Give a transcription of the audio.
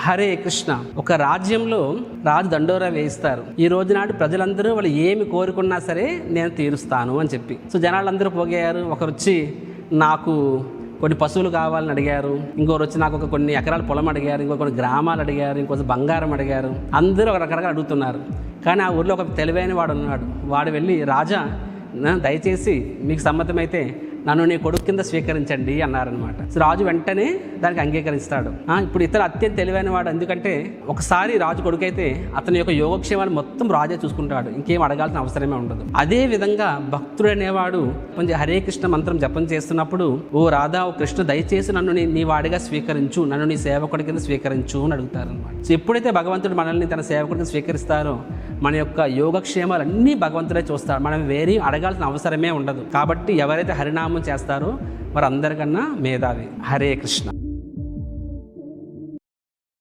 హరే కృష్ణ. ఒక రాజ్యంలో రాజు దండోరా వేయిస్తారు. ఈ రోజు నాడు ప్రజలందరూ వాళ్ళు ఏమి కోరుకున్నా సరే నేను తీరుస్తాను అని చెప్పి. సో జనాలందరూ పోగయ్యారు. ఒకరు వచ్చి నాకు కొన్ని పశువులు కావాలని అడిగారు, ఇంకొకరు వచ్చి నాకు కొన్ని ఎకరాల పొలం అడిగారు, కొన్ని గ్రామాలు అడిగారు, ఇంకొక బంగారం అడిగారు. అందరూ ఒక రకరకాల అడుగుతున్నారు. కానీ ఆ ఊర్లో ఒక తెలివైన వాడు ఉన్నాడు. వాడు వెళ్ళి, రాజా దయచేసి మీకు సమ్మతమైతే నన్ను నీ కొడుకు కింద స్వీకరించండి అన్నారనమాట. సో రాజు వెంటనే దానికి అంగీకరిస్తాడు. ఇప్పుడు ఇతర అత్యంత తెలివైన వాడు. ఎందుకంటే ఒకసారి రాజు కొడుకైతే అతని యొక్క యోగక్షేమాలు మొత్తం రాజే చూసుకుంటాడు, ఇంకేం అడగాల్సిన అవసరమే ఉండదు. అదే విధంగా భక్తుడు అనేవాడు కొంచెం హరే కృష్ణ మంత్రం జపం చేస్తున్నప్పుడు, ఓ రాధా, ఓ కృష్ణ దయచేసి నన్ను నీ వాడిగా స్వీకరించు, నన్ను నీ సేవకుడి కింద స్వీకరించు అని అడుగుతారనమాట. సో ఎప్పుడైతే భగవంతుడు మనల్ని తన సేవకుడికి స్వీకరిస్తారో మన యొక్క యోగక్షేమాలన్నీ భగవంతుడే చూస్తాడు. మనం వేరే అడగాల్సిన అవసరమే ఉండదు. కాబట్టి ఎవరైతే హరినామం చేస్తారో వారందరికన్నా మేధావి. హరే కృష్ణ.